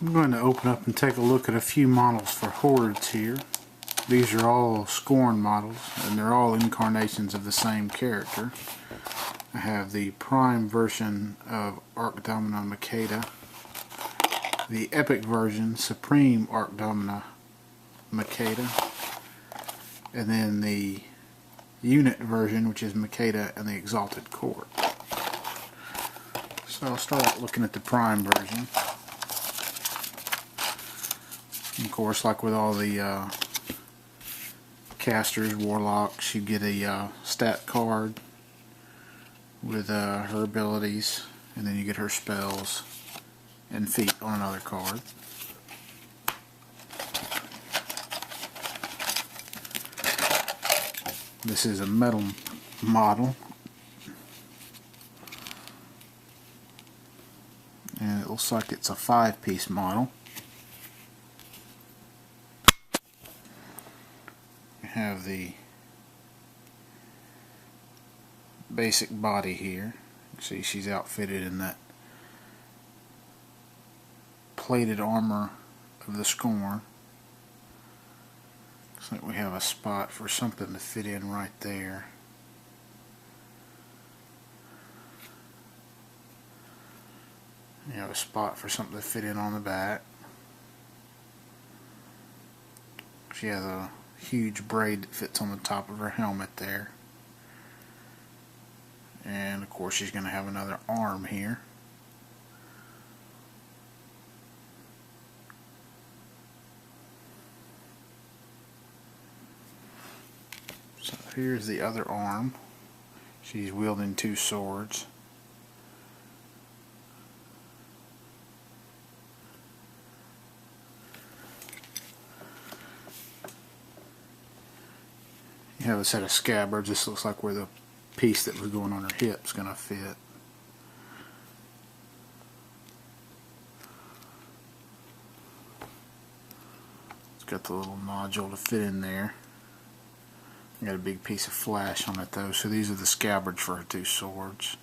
I'm going to open up and take a look at a few models for Hordes here. These are all Skorne models, and they're all incarnations of the same character. I have the Prime version of Archdomina Makeda, the Epic version Supreme Archdomina Makeda, and then the Unit version, which is Makeda and the Exalted Court. So I'll start out looking at the Prime version. Of course, like with all the casters, warlocks, you get a stat card with her abilities, and then you get her spells and feat on another card. This is a metal model, and it looks like it's a 5-piece model. We have the basic body here. See, she's outfitted in that plated armor of the Skorne. Looks like we have a spot for something to fit in right there. You have a spot for something to fit in on the back. She has a huge braid that fits on the top of her helmet there. And of course she's going to have another arm here. So here's the other arm. She's wielding 2 swords. You have a set of scabbards. This looks like where the piece that was going on her hip is going to fit. It's got the little nodule to fit in there. Got a big piece of flash on it though, so these are the scabbards for her 2 swords.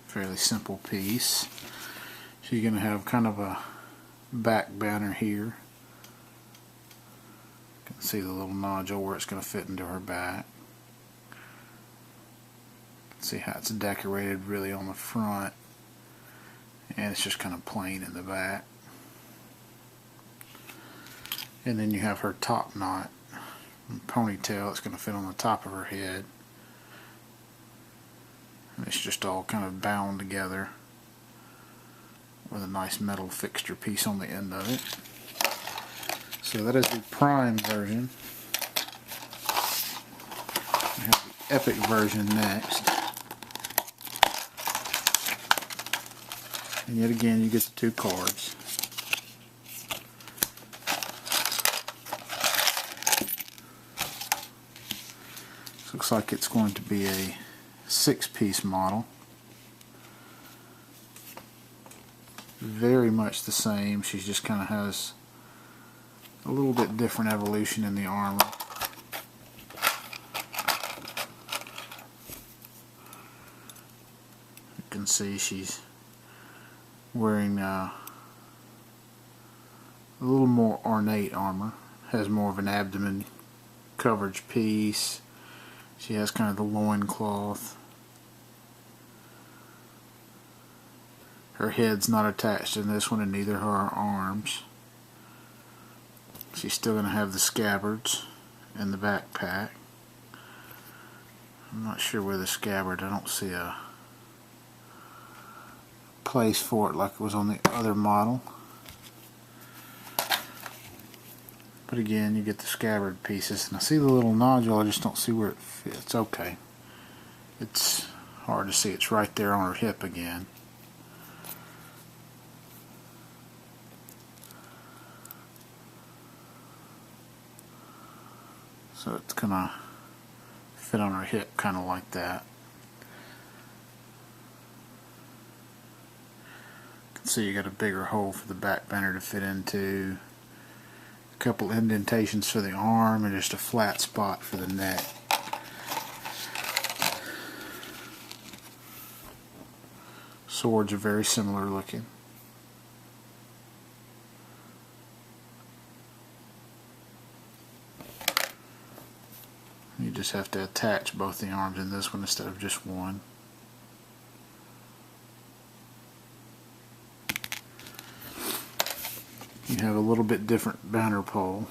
Fairly simple piece. She's going to have kind of a back banner here. You can see the little nodule where it's going to fit into her back. See how it's decorated really on the front, and it's just kind of plain in the back. And then you have her top knot and ponytail that's going to fit on the top of her head, and it's just all kind of bound together with a nice metal fixture piece on the end of it. So that is the Prime version. We have the Epic version next. And yet again you get the 2 cards. This looks like it's going to be a 6-piece model. Very much the same. She just kind of has a little bit different evolution in the armor. You can see she's wearing a little more ornate armor. Has more of an abdomen coverage piece. She has kind of the loincloth. Her head's not attached in this one, and neither are her arms. She's still going to have the scabbards and the backpack. I'm not sure where the scabbard, I don't see a place for it like it was on the other model. But again, you get the scabbard pieces, and I see the little nodule, I just don't see where it fits. Okay, it's hard to see, it's right there on her hip again. So it's gonna fit on her hip kind of like that. You can see you got a bigger hole for the back banner to fit into. A couple indentations for the arm, and just a flat spot for the neck. Swords are very similar looking. just have to attach both the arms in this one instead of just one. You have a little bit different banner pole.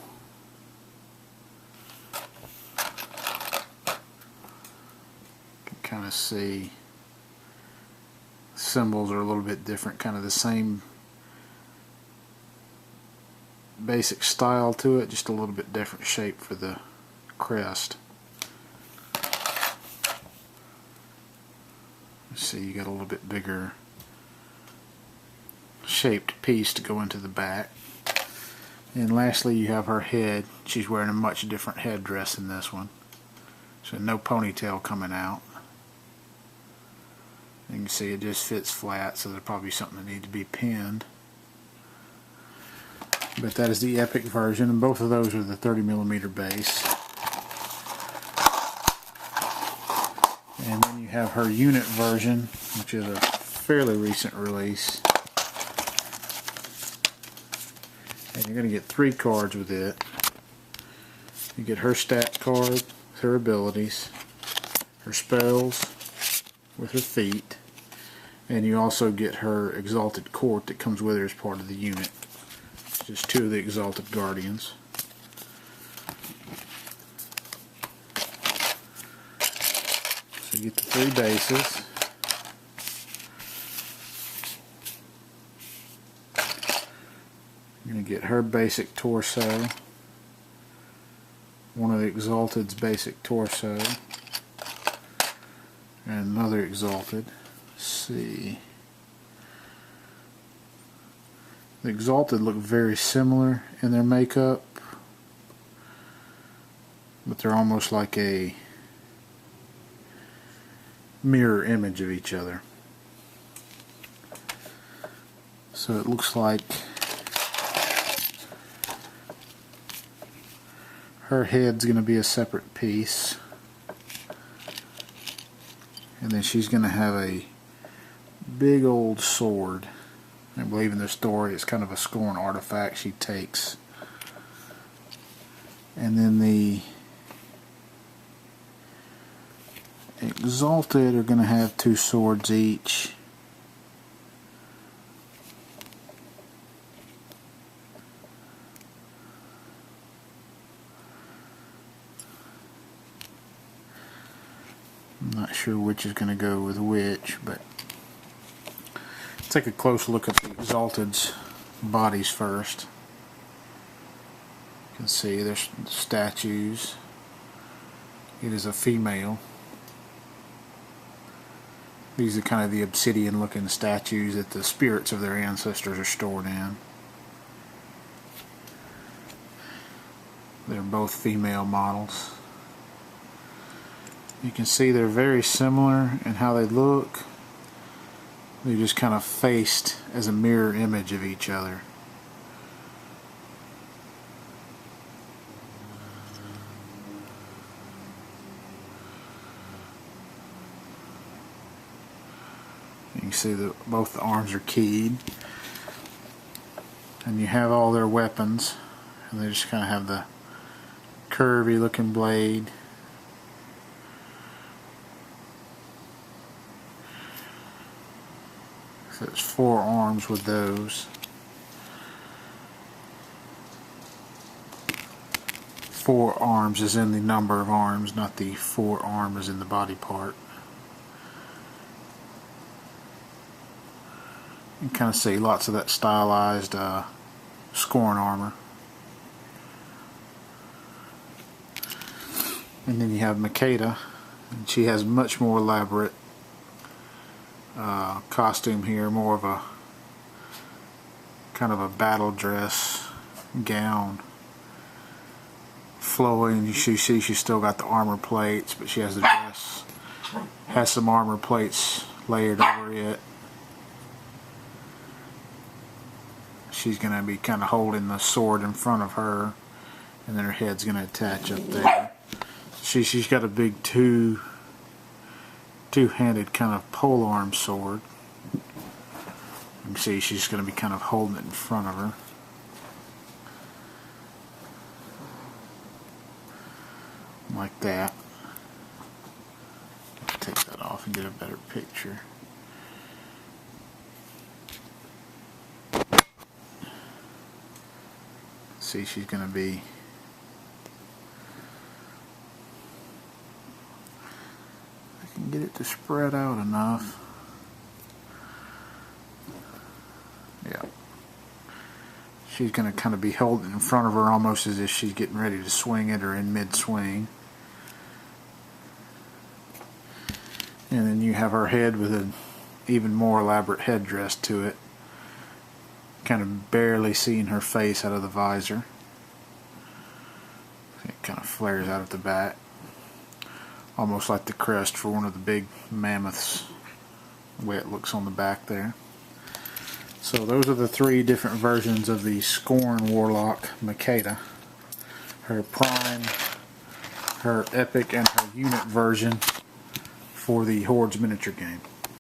You can kind of see symbols are a little bit different, kind of the same basic style to it, just a little bit different shape for the crest. See, you got a little bit bigger shaped piece to go into the back. And lastly, you have her head. She's wearing a much different headdress than this one. So no ponytail coming out. You can see it just fits flat, so there's probably something that needs to be pinned. But that is the Epic version, and both of those are the 30mm base. And then you have her unit version, which is a fairly recent release. And you're going to get 3 cards with it. You get her stat card with her abilities, her spells with her feat, and you also get her Exalted Court that comes with her as part of the unit. Just 2 of the Exalted Guardians. So you get the 3 bases. You're going to get her basic torso, one of the Exalted's basic torso, and another Exalted. Let's see. The Exalted look very similar in their makeup, but they're almost like a mirror image of each other. So it looks like her head's going to be a separate piece, and then she's going to have a big old sword. I believe in the story it's kind of a Skorne artifact she takes. And then the Exalted are going to have 2 swords each. I'm not sure which is going to go with which, but take a close look at the Exalted's bodies first. You can see there's statues. It is a female. These are kind of the obsidian looking statues that the spirits of their ancestors are stored in. They're both female models. You can see they're very similar in how they look. They're just kind of faced as a mirror image of each other. You can see that both the arms are keyed. And you have all their weapons. And they just kind of have the curvy looking blade. So it's 4 arms with those. 4 arms is in the number of arms, not the 4 arm as in the body part. You can kind of see lots of that stylized Skorne armor. And then you have Makeda, and she has much more elaborate costume here, more of a kind of a battle dress gown, flowing. You see she's still got the armor plates, but she has the dress, has some armor plates layered over it. She's going to be kind of holding the sword in front of her, and then her head's going to attach up there. She's got a big two-handed kind of polearm sword. You can see she's going to be kind of holding it in front of her. Like that. picture. See, she's going to be... I can get it to spread out enough. Yeah. She's going to kind of be holding in front of her almost as if she's getting ready to swing it or in mid-swing. And then you have her head with an even more elaborate headdress to it. Kind of barely seeing her face out of the visor. It kind of flares out at the back. Almost like the crest for one of the big mammoths, the way it looks on the back there. So those are the three different versions of the Skorne warlock Makeda. Her prime, her epic, and her unit version for the Hordes miniature game.